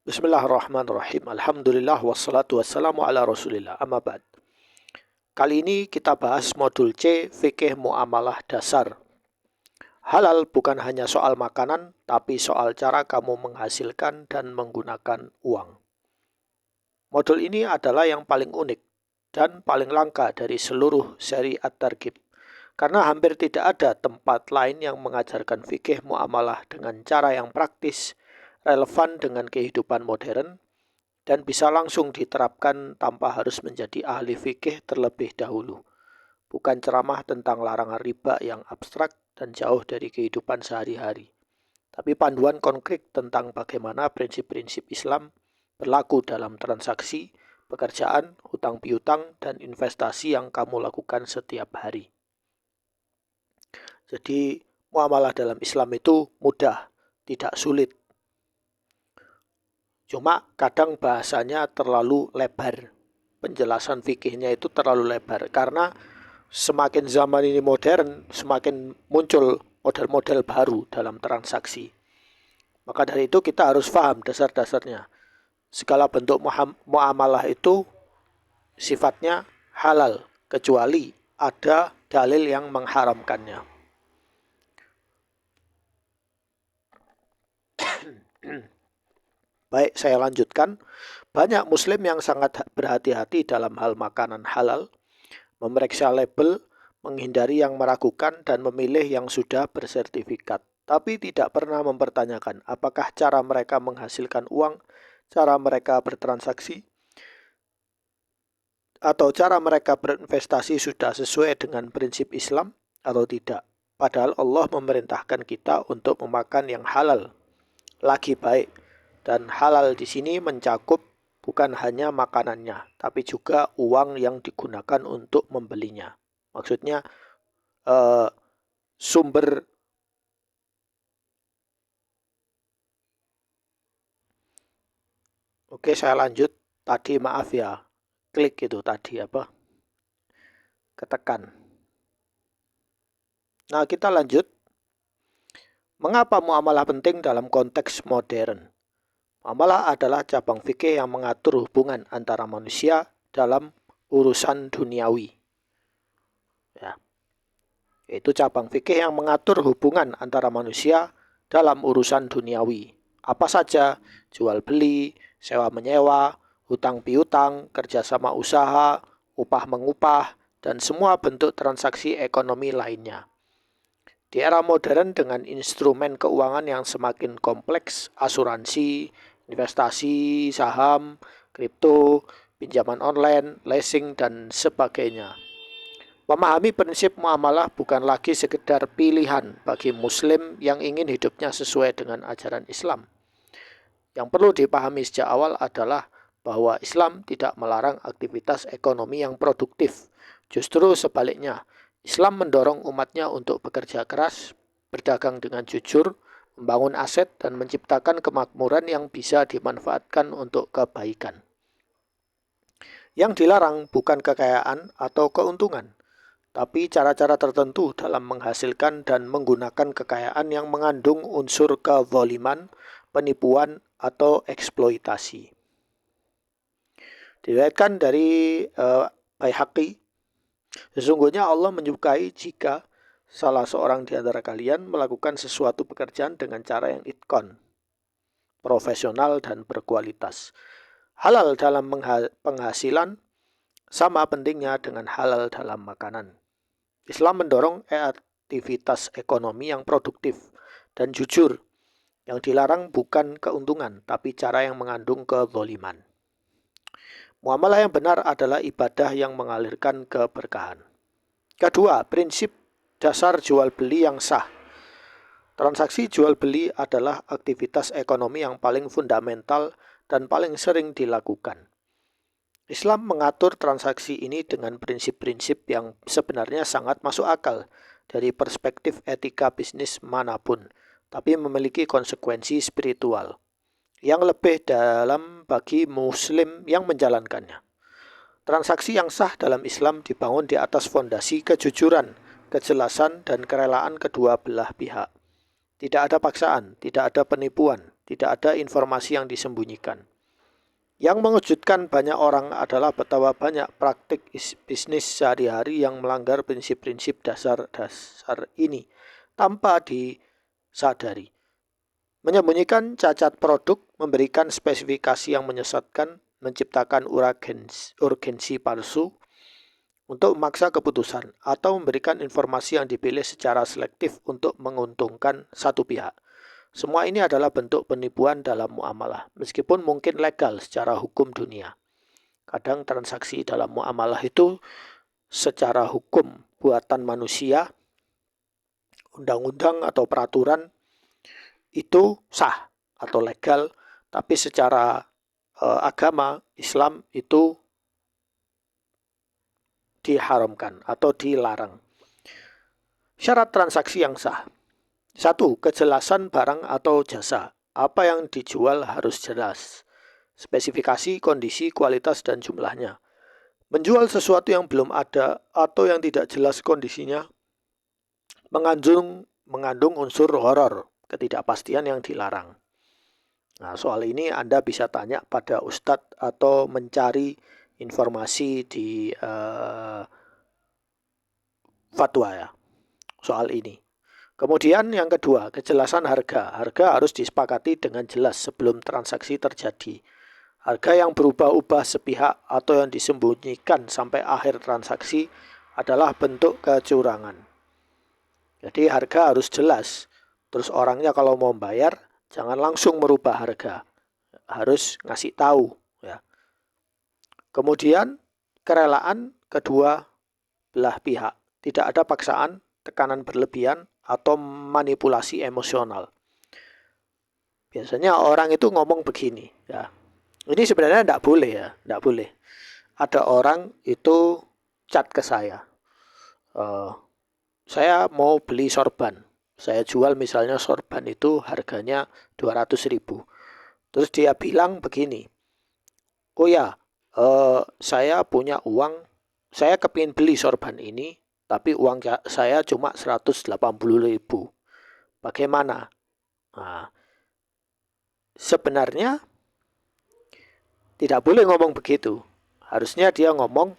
Bismillahirrahmanirrahim. Alhamdulillah wassalatu wassalamu ala Rasulillah. Amma ba'd. Kali ini kita bahas modul C, fikih muamalah dasar. Halal bukan hanya soal makanan, tapi soal cara kamu menghasilkan dan menggunakan uang. Modul ini adalah yang paling unik dan paling langka dari seluruh seri At-Targhib. Karena hampir tidak ada tempat lain yang mengajarkan fikih muamalah dengan cara yang praktis, relevan dengan kehidupan modern, dan bisa langsung diterapkan tanpa harus menjadi ahli fikih terlebih dahulu. Bukan ceramah tentang larangan riba yang abstrak dan jauh dari kehidupan sehari-hari, tapi panduan konkret tentang bagaimana prinsip-prinsip Islam berlaku dalam transaksi, pekerjaan, hutang piutang, dan investasi yang kamu lakukan setiap hari. Jadi, muamalah dalam Islam itu mudah, tidak sulit. Cuma kadang bahasanya terlalu lebar, penjelasan fikihnya itu terlalu lebar. Karena semakin zaman ini modern, semakin muncul model-model baru dalam transaksi. Maka dari itu kita harus paham dasar-dasarnya. Segala bentuk muamalah itu sifatnya halal, kecuali ada dalil yang mengharamkannya. Baik, saya lanjutkan. Banyak muslim yang sangat berhati-hati dalam hal makanan halal, memeriksa label, menghindari yang meragukan, dan memilih yang sudah bersertifikat. Tapi tidak pernah mempertanyakan apakah cara mereka menghasilkan uang, cara mereka bertransaksi, atau cara mereka berinvestasi sudah sesuai dengan prinsip Islam atau tidak. Padahal Allah memerintahkan kita untuk memakan yang halal, lagi baik. Dan halal di sini mencakup bukan hanya makanannya, tapi juga uang yang digunakan untuk membelinya. Maksudnya sumber Oke, saya lanjut. Tadi maaf ya, klik itu tadi apa? Ketekan. Nah, kita lanjut. Mengapa muamalah penting dalam konteks modern? Muamalah adalah cabang fikih yang mengatur hubungan antara manusia dalam urusan duniawi. Ya. Yaitu cabang fikih yang mengatur hubungan antara manusia dalam urusan duniawi. Apa saja? Jual beli, sewa menyewa, hutang piutang, kerjasama usaha, upah mengupah, dan semua bentuk transaksi ekonomi lainnya. Di era modern dengan instrumen keuangan yang semakin kompleks, asuransi, investasi, saham, kripto, pinjaman online, leasing, dan sebagainya. Memahami prinsip muamalah bukan lagi sekedar pilihan bagi muslim yang ingin hidupnya sesuai dengan ajaran Islam. Yang perlu dipahami sejak awal adalah bahwa Islam tidak melarang aktivitas ekonomi yang produktif. Justru sebaliknya, Islam mendorong umatnya untuk bekerja keras, berdagang dengan jujur, membangun aset, dan menciptakan kemakmuran yang bisa dimanfaatkan untuk kebaikan. Yang dilarang bukan kekayaan atau keuntungan, tapi cara-cara tertentu dalam menghasilkan dan menggunakan kekayaan yang mengandung unsur kezaliman, penipuan, atau eksploitasi. Diriwayatkan dari Baihaqi, sesungguhnya Allah menyukai jika salah seorang di antara kalian melakukan sesuatu pekerjaan dengan cara yang itqan, profesional, dan berkualitas. Halal dalam penghasilan sama pentingnya dengan halal dalam makanan. Islam mendorong aktivitas ekonomi yang produktif dan jujur. Yang dilarang bukan keuntungan, tapi cara yang mengandung kezaliman. Muamalah yang benar adalah ibadah yang mengalirkan keberkahan. Kedua, prinsip dasar jual beli yang sah. Transaksi jual beli adalah aktivitas ekonomi yang paling fundamental dan paling sering dilakukan. Islam mengatur transaksi ini dengan prinsip-prinsip yang sebenarnya sangat masuk akal dari perspektif etika bisnis manapun, tapi memiliki konsekuensi spiritual yang lebih dalam bagi muslim yang menjalankannya. Transaksi yang sah dalam Islam dibangun di atas fondasi kejujuran, kejelasan, dan kerelaan kedua belah pihak. Tidak ada paksaan, tidak ada penipuan, tidak ada informasi yang disembunyikan. Yang mengejutkan banyak orang adalah betapa banyak praktik bisnis sehari-hari yang melanggar prinsip-prinsip dasar-dasar ini tanpa disadari. Menyembunyikan cacat produk, memberikan spesifikasi yang menyesatkan, menciptakan urgensi palsu untuk memaksa keputusan, atau memberikan informasi yang dipilih secara selektif untuk menguntungkan satu pihak. Semua ini adalah bentuk penipuan dalam muamalah, meskipun mungkin legal secara hukum dunia. Kadang transaksi dalam muamalah itu secara hukum buatan manusia, undang-undang atau peraturan itu sah atau legal, tapi secara agama Islam itu diharamkan atau dilarang. Syarat transaksi yang sah. 1. Kejelasan barang atau jasa. Apa yang dijual harus jelas. Spesifikasi, kondisi, kualitas, dan jumlahnya. Menjual sesuatu yang belum ada atau yang tidak jelas kondisinya mengandung unsur horor, ketidakpastian yang dilarang. Nah, soal ini Anda bisa tanya pada ustadz atau mencari informasi di fatwa ya, soal ini. Kemudian yang kedua, kejelasan harga. Harga harus disepakati dengan jelas sebelum transaksi terjadi. Harga yang berubah-ubah sepihak atau yang disembunyikan sampai akhir transaksi adalah bentuk kecurangan. Jadi harga harus jelas. Terus orangnya kalau mau bayar, jangan langsung merubah harga. Harus ngasih tahu. Ya. Kemudian kerelaan kedua belah pihak. Tidak ada paksaan, tekanan berlebihan, atau manipulasi emosional. Biasanya orang itu ngomong begini, ya. Ini sebenarnya tidak boleh ya, tidak boleh. Ada orang itu chat ke saya. Saya mau beli sorban. Saya jual misalnya sorban itu harganya 200.000. Terus dia bilang begini, oh ya, saya punya uang, saya kepingin beli sorban ini, tapi uang saya cuma 180.000. Bagaimana? Nah, sebenarnya tidak boleh ngomong begitu. Harusnya dia ngomong,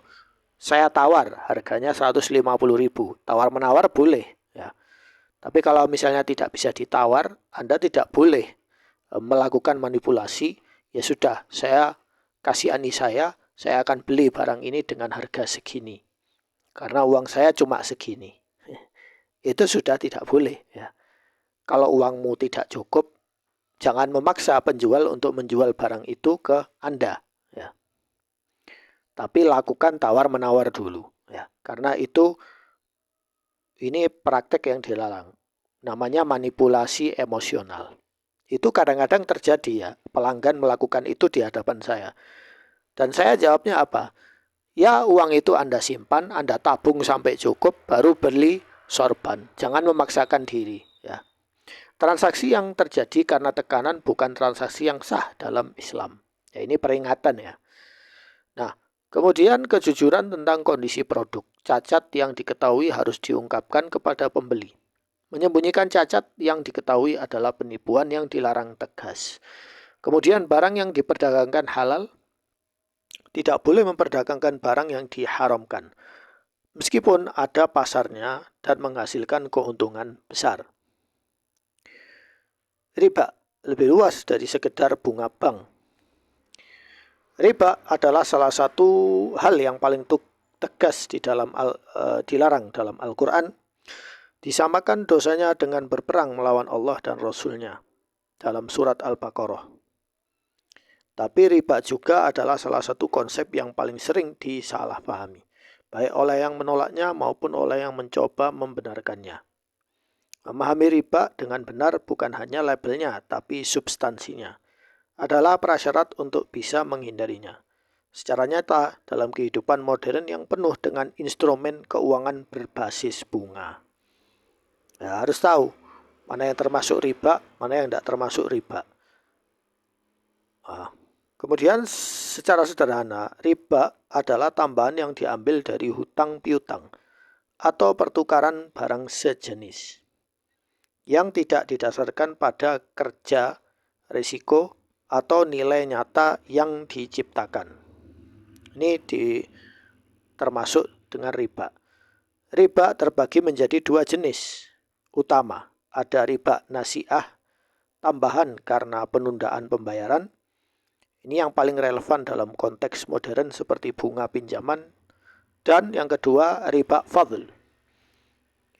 saya tawar, harganya 150.000. Tawar-menawar boleh. Ya. Tapi kalau misalnya tidak bisa ditawar, Anda tidak boleh melakukan manipulasi. Ya sudah, saya kasihani saya akan beli barang ini dengan harga segini. Karena uang saya cuma segini. Itu sudah tidak boleh. Ya. Kalau uangmu tidak cukup, jangan memaksa penjual untuk menjual barang itu ke Anda. Ya. Tapi lakukan tawar-menawar dulu. Ya. Karena ini praktek yang dilarang. Namanya manipulasi emosional. Itu kadang-kadang terjadi ya. Pelanggan melakukan itu di hadapan saya. Dan saya jawabnya apa? Ya uang itu Anda simpan, Anda tabung sampai cukup, baru beli sorban. Jangan memaksakan diri. Ya. Transaksi yang terjadi karena tekanan bukan transaksi yang sah dalam Islam. Ya, ini peringatan ya. Nah, kemudian kejujuran tentang kondisi produk. Cacat yang diketahui harus diungkapkan kepada pembeli. Menyembunyikan cacat yang diketahui adalah penipuan yang dilarang tegas. Kemudian barang yang diperdagangkan halal, tidak boleh memperdagangkan barang yang diharamkan, meskipun ada pasarnya dan menghasilkan keuntungan besar. Riba lebih luas dari sekedar bunga bank. Riba adalah salah satu hal yang paling tegas dilarang dalam Al-Quran. Disamakan dosanya dengan berperang melawan Allah dan Rasul-Nya dalam surat Al-Baqarah. Tapi riba juga adalah salah satu konsep yang paling sering disalahpahami, baik oleh yang menolaknya maupun oleh yang mencoba membenarkannya. Memahami riba dengan benar bukan hanya labelnya, tapi substansinya adalah prasyarat untuk bisa menghindarinya. Secara nyata, dalam kehidupan modern yang penuh dengan instrumen keuangan berbasis bunga. Ya, harus tahu mana yang termasuk riba, mana yang tidak termasuk riba. Kemudian secara sederhana, riba adalah tambahan yang diambil dari hutang piutang atau pertukaran barang sejenis yang tidak didasarkan pada kerja risiko, atau nilai nyata yang diciptakan. Ini termasuk dengan riba. Riba terbagi menjadi dua jenis utama. Ada riba nasi'ah, tambahan karena penundaan pembayaran. Ini yang paling relevan dalam konteks modern seperti bunga pinjaman. Dan yang kedua riba fadl,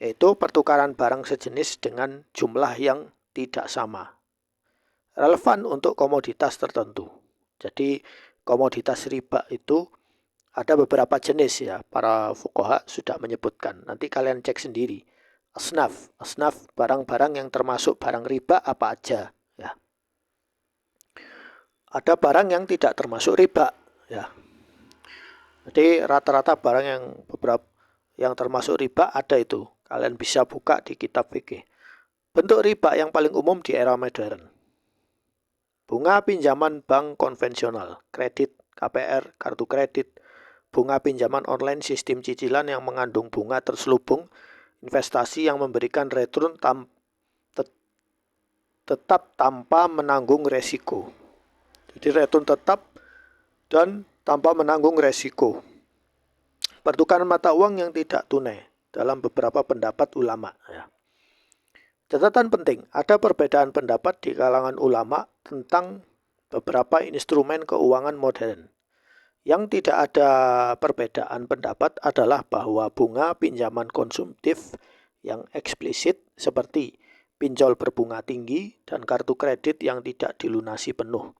yaitu pertukaran barang sejenis dengan jumlah yang tidak sama. Relevan untuk komoditas tertentu. Jadi komoditas riba itu ada beberapa jenis ya, para fuqaha sudah menyebutkan. Nanti kalian cek sendiri. Asnaf barang-barang yang termasuk barang riba apa aja ya. Ada barang yang tidak termasuk riba ya. Jadi rata-rata barang yang termasuk riba ada itu. Kalian bisa buka di kitab fikih. Bentuk riba yang paling umum di era modern. Bunga pinjaman bank konvensional, kredit, KPR, kartu kredit, bunga pinjaman online, sistem cicilan yang mengandung bunga terselubung, investasi yang memberikan return tetap tanpa menanggung resiko. Jadi return tetap dan tanpa menanggung resiko. Pertukaran mata uang yang tidak tunai dalam beberapa pendapat ulama. Ya. Catatan penting, ada perbedaan pendapat di kalangan ulama tentang beberapa instrumen keuangan modern. Yang tidak ada perbedaan pendapat adalah bahwa bunga pinjaman konsumtif yang eksplisit seperti pinjol berbunga tinggi dan kartu kredit yang tidak dilunasi penuh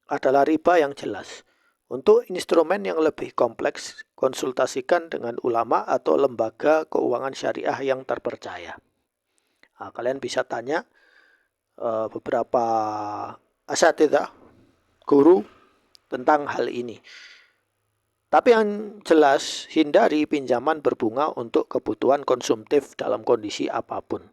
adalah riba yang jelas. Untuk instrumen yang lebih kompleks, konsultasikan dengan ulama atau lembaga keuangan syariah yang terpercaya. Nah, kalian bisa tanya beberapa asatidzah, guru tentang hal ini. Tapi yang jelas, hindari pinjaman berbunga untuk kebutuhan konsumtif dalam kondisi apapun.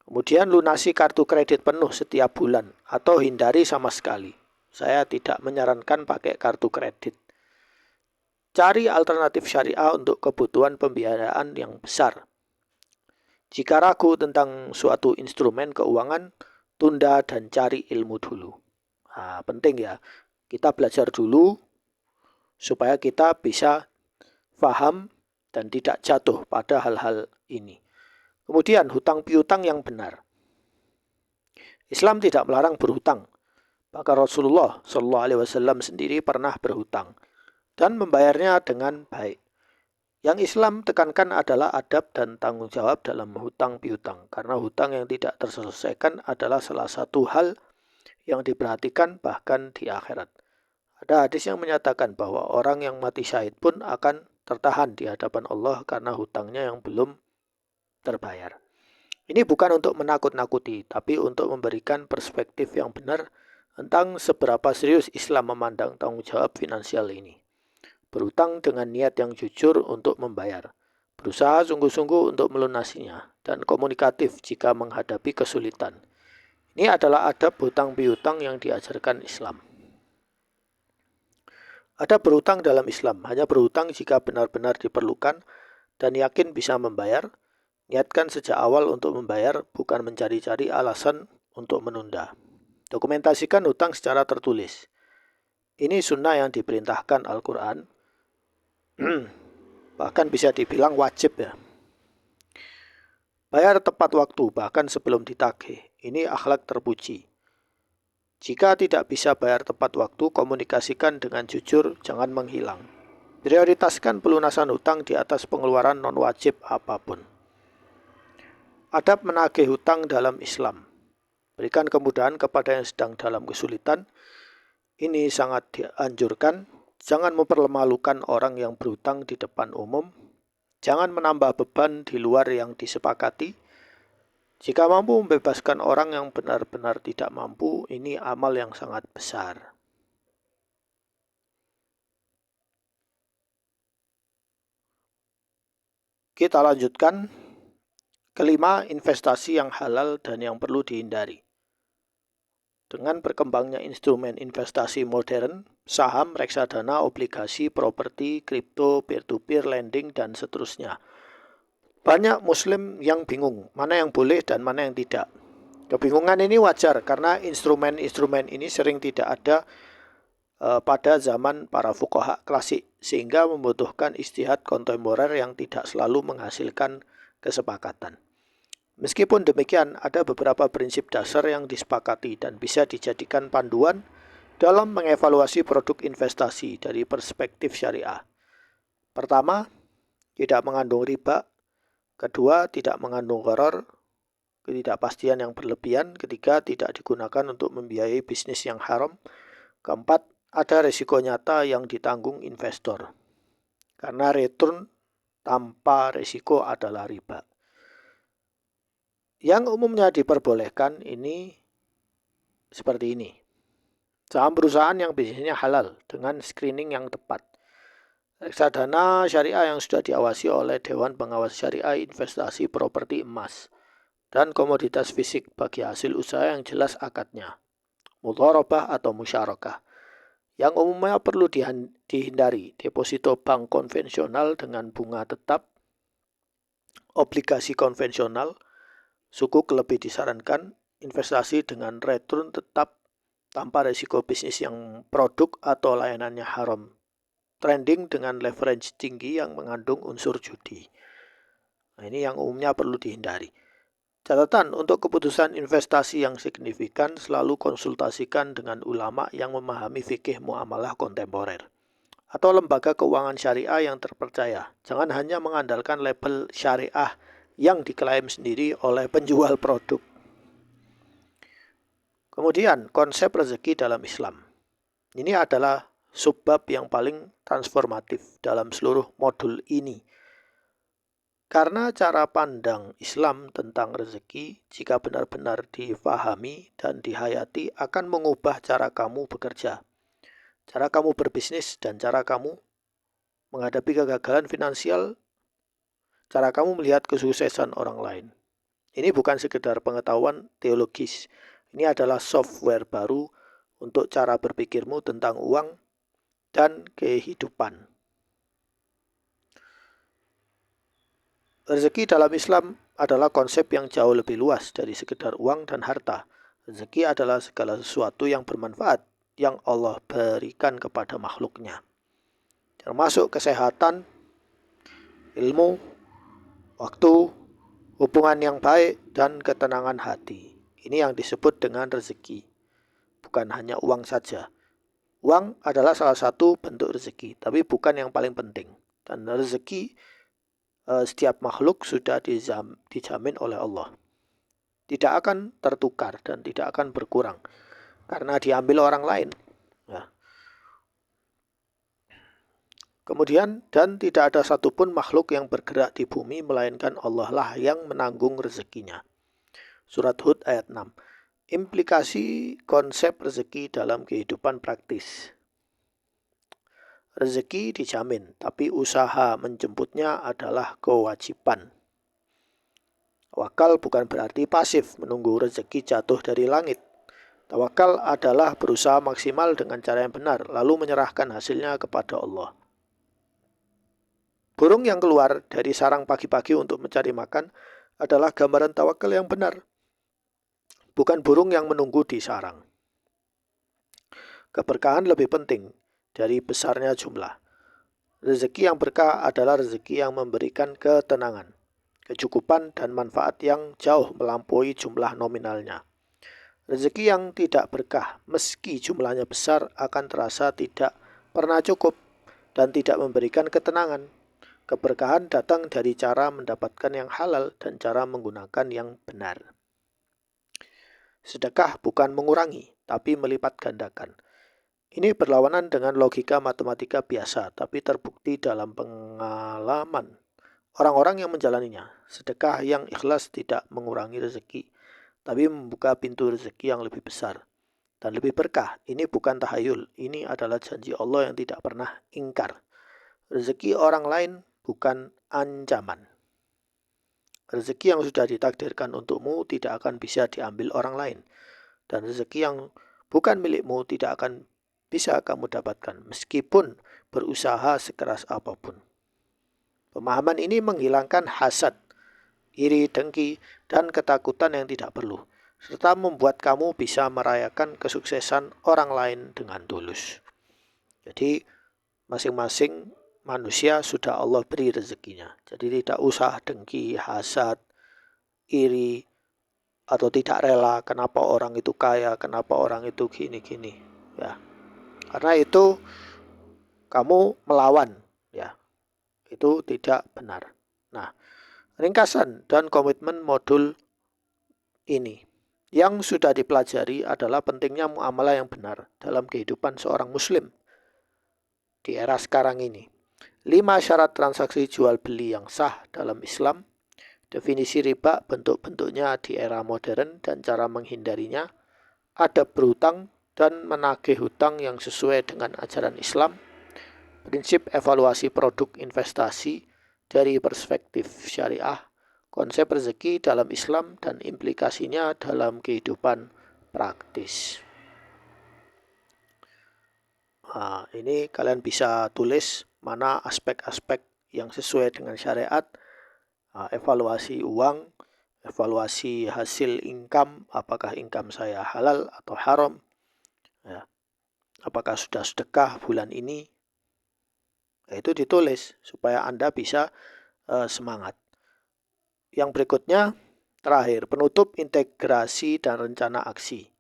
Kemudian lunasi kartu kredit penuh setiap bulan atau hindari sama sekali. Saya tidak menyarankan pakai kartu kredit. Cari alternatif syariah untuk kebutuhan pembiayaan yang besar. Jika ragu tentang suatu instrumen keuangan, tunda dan cari ilmu dulu. Nah, penting ya, kita belajar dulu supaya kita bisa paham dan tidak jatuh pada hal-hal ini. Kemudian hutang piutang yang benar. Islam tidak melarang berhutang. Bahkan Rasulullah SAW sendiri pernah berhutang dan membayarnya dengan baik. Yang Islam tekankan adalah adab dan tanggung jawab dalam hutang piutang. Karena hutang yang tidak terselesaikan adalah salah satu hal yang diperhatikan bahkan di akhirat. Ada hadis yang menyatakan bahwa orang yang mati syahid pun akan tertahan di hadapan Allah karena hutangnya yang belum terbayar. Ini bukan untuk menakut-nakuti, tapi untuk memberikan perspektif yang benar tentang seberapa serius Islam memandang tanggung jawab finansial ini. Berhutang dengan niat yang jujur untuk membayar, berusaha sungguh-sungguh untuk melunasinya, dan komunikatif jika menghadapi kesulitan. Ini adalah adab hutang piutang yang diajarkan Islam. Ada berhutang dalam Islam, hanya berhutang jika benar-benar diperlukan dan yakin bisa membayar. Niatkan sejak awal untuk membayar, bukan mencari-cari alasan untuk menunda. Dokumentasikan hutang secara tertulis. Ini sunnah yang diperintahkan Al-Quran. Bahkan bisa dibilang wajib ya. Bayar tepat waktu, bahkan sebelum ditagih. Ini akhlak terpuji. Jika tidak bisa bayar tepat waktu, komunikasikan dengan jujur, jangan menghilang. Prioritaskan pelunasan hutang di atas pengeluaran non-wajib apapun. Adab menagih hutang dalam Islam. Berikan kemudahan kepada yang sedang dalam kesulitan. Ini sangat dianjurkan. Jangan mempermalukan orang yang berhutang di depan umum. Jangan menambah beban di luar yang disepakati. Jika mampu membebaskan orang yang benar-benar tidak mampu, ini amal yang sangat besar. Kita lanjutkan. Kelima, investasi yang halal dan yang perlu dihindari. Dengan berkembangnya instrumen investasi modern, saham, reksadana, obligasi, properti, kripto, peer-to-peer lending, dan seterusnya. Banyak muslim yang bingung mana yang boleh dan mana yang tidak. Kebingungan ini wajar karena instrumen-instrumen ini sering tidak ada pada zaman para fuqaha klasik, sehingga membutuhkan ijtihad kontemporer yang tidak selalu menghasilkan kesepakatan. Meskipun demikian, ada beberapa prinsip dasar yang disepakati dan bisa dijadikan panduan dalam mengevaluasi produk investasi dari perspektif syariah. Pertama, tidak mengandung riba. Kedua, tidak mengandung gharar, ketidakpastian yang berlebihan. Ketiga, tidak digunakan untuk membiayai bisnis yang haram. Keempat, ada risiko nyata yang ditanggung investor. Karena return tanpa risiko adalah riba. Yang umumnya diperbolehkan ini seperti ini. Saham perusahaan yang bisnisnya halal dengan screening yang tepat. Reksadana syariah yang sudah diawasi oleh Dewan Pengawas Syariah Investasi Properti Emas. Dan komoditas fisik bagi hasil usaha yang jelas akadnya. Mudharabah atau musyarakah. Yang umumnya perlu dihindari deposito bank konvensional dengan bunga tetap, obligasi konvensional, sukuk lebih disarankan, investasi dengan return tetap tanpa risiko bisnis yang produk atau layanannya haram, trading dengan leverage tinggi yang mengandung unsur judi. Nah, ini yang umumnya perlu dihindari. Catatan, untuk keputusan investasi yang signifikan selalu konsultasikan dengan ulama yang memahami fikih muamalah kontemporer atau lembaga keuangan syariah yang terpercaya. Jangan hanya mengandalkan label syariah yang diklaim sendiri oleh penjual produk. Kemudian, konsep rezeki dalam Islam. Ini adalah subbab yang paling transformatif dalam seluruh modul ini. Karena cara pandang Islam tentang rezeki, jika benar-benar difahami dan dihayati, akan mengubah cara kamu bekerja, cara kamu berbisnis, dan cara kamu menghadapi kegagalan finansial, cara kamu melihat kesuksesan orang lain. Ini bukan sekedar pengetahuan teologis, ini adalah software baru untuk cara berpikirmu tentang uang dan kehidupan. Rezeki dalam Islam adalah konsep yang jauh lebih luas dari sekedar uang dan harta. Rezeki adalah segala sesuatu yang bermanfaat yang Allah berikan kepada makhluknya, termasuk kesehatan, ilmu, waktu, hubungan yang baik, dan ketenangan hati. Ini yang disebut dengan rezeki, bukan hanya uang saja. Uang adalah salah satu bentuk rezeki, tapi bukan yang paling penting. Dan rezeki setiap makhluk sudah dijamin oleh Allah. Tidak akan tertukar dan tidak akan berkurang karena diambil orang lain. Ya. Kemudian, dan tidak ada satupun makhluk yang bergerak di bumi melainkan Allah lah yang menanggung rezekinya. Surat Hud ayat 6. Implikasi konsep rezeki dalam kehidupan praktis. Rezeki dijamin, tapi usaha menjemputnya adalah kewajiban. Tawakal bukan berarti pasif menunggu rezeki jatuh dari langit. Tawakal adalah berusaha maksimal dengan cara yang benar, lalu menyerahkan hasilnya kepada Allah. Burung yang keluar dari sarang pagi-pagi untuk mencari makan adalah gambaran tawakal yang benar, bukan burung yang menunggu di sarang. Keberkahan lebih penting dari besarnya jumlah. Rezeki yang berkah adalah rezeki yang memberikan ketenangan, kecukupan, dan manfaat yang jauh melampaui jumlah nominalnya. Rezeki yang tidak berkah, meski jumlahnya besar, akan terasa tidak pernah cukup dan tidak memberikan ketenangan. Keberkahan datang dari cara mendapatkan yang halal dan cara menggunakan yang benar. Sedekah bukan mengurangi, tapi melipat gandakan. Ini berlawanan dengan logika matematika biasa, tapi terbukti dalam pengalaman orang-orang yang menjalaninya. Sedekah yang ikhlas tidak mengurangi rezeki, tapi membuka pintu rezeki yang lebih besar dan lebih berkah. Ini bukan tahayul, ini adalah janji Allah yang tidak pernah ingkar. Rezeki orang lain bukan ancaman. Rezeki yang sudah ditakdirkan untukmu tidak akan bisa diambil orang lain. Dan rezeki yang bukan milikmu tidak akan bisa kamu dapatkan meskipun berusaha sekeras apapun. Pemahaman ini menghilangkan hasad, iri, dengki, dan ketakutan yang tidak perlu. serta membuat kamu bisa merayakan kesuksesan orang lain dengan tulus. Jadi masing-masing manusia sudah Allah beri rezekinya. Jadi tidak usah dengki, hasad, iri, atau tidak rela kenapa orang itu kaya, kenapa orang itu gini-gini. Ya, karena itu kamu melawan, ya, itu tidak benar. Nah, ringkasan dan komitmen modul ini yang sudah dipelajari adalah pentingnya muamalah yang benar dalam kehidupan seorang muslim di era sekarang ini. 5 syarat transaksi jual beli yang sah dalam Islam, definisi riba, bentuk-bentuknya di era modern dan cara menghindarinya, adab berhutang dan menagih hutang yang sesuai dengan ajaran Islam, prinsip evaluasi produk investasi dari perspektif syariah, konsep rezeki dalam Islam dan implikasinya dalam kehidupan praktis. Nah, ini kalian bisa tulis mana aspek-aspek yang sesuai dengan syariat, evaluasi uang, evaluasi hasil income, apakah income saya halal atau haram, ya, apakah sudah sedekah bulan ini, itu ditulis supaya Anda bisa semangat. Yang berikutnya, terakhir, penutup integrasi dan rencana aksi.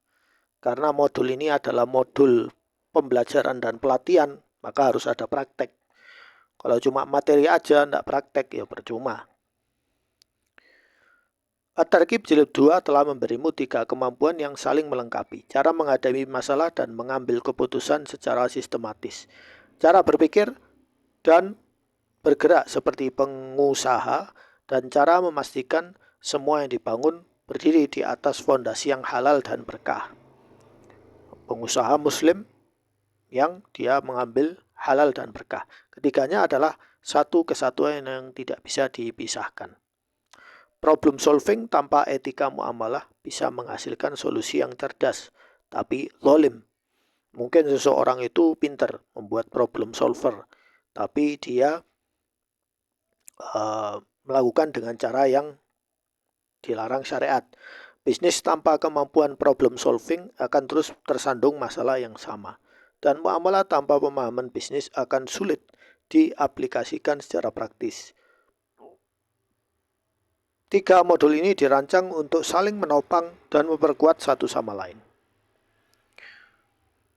Karena modul ini adalah modul pembelajaran dan pelatihan, maka harus ada praktek. Kalau cuma materi aja, tidak praktek, ya percuma. At-Targhib Jilid 2 telah memberimu 3 kemampuan yang saling melengkapi. Cara menghadapi masalah dan mengambil keputusan secara sistematis. Cara berpikir dan bergerak seperti pengusaha, dan cara memastikan semua yang dibangun berdiri di atas fondasi yang halal dan berkah. Pengusaha muslim yang dia mengambil halal dan berkah. Ketiganya adalah satu kesatuan yang tidak bisa dipisahkan. Problem solving tanpa etika muamalah bisa menghasilkan solusi yang cerdas, tapi zalim. Mungkin seseorang itu pintar membuat problem solver, tapi dia melakukan dengan cara yang dilarang syariat. Bisnis tanpa kemampuan problem solving akan terus tersandung masalah yang sama. Dan muamalah tanpa pemahaman bisnis akan sulit diaplikasikan secara praktis. 3 modul ini dirancang untuk saling menopang dan memperkuat satu sama lain.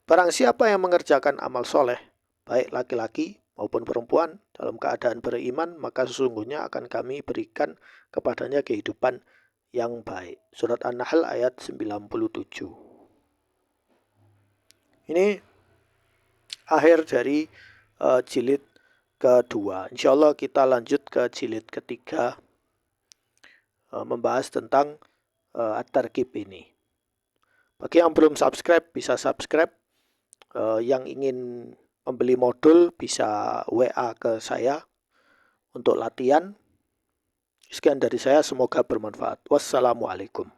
Barang siapa yang mengerjakan amal soleh, baik laki-laki maupun perempuan, dalam keadaan beriman, maka sesungguhnya akan kami berikan kepadanya kehidupan yang baik. Surat An-Nahl ayat 97. Ini akhir dari jilid kedua. Insya Allah kita lanjut ke jilid ketiga, membahas tentang At-Targhib ini. Bagi yang belum subscribe, bisa subscribe. Yang ingin membeli modul bisa WA ke saya untuk latihan. Sekian dari saya, semoga bermanfaat. Wassalamualaikum.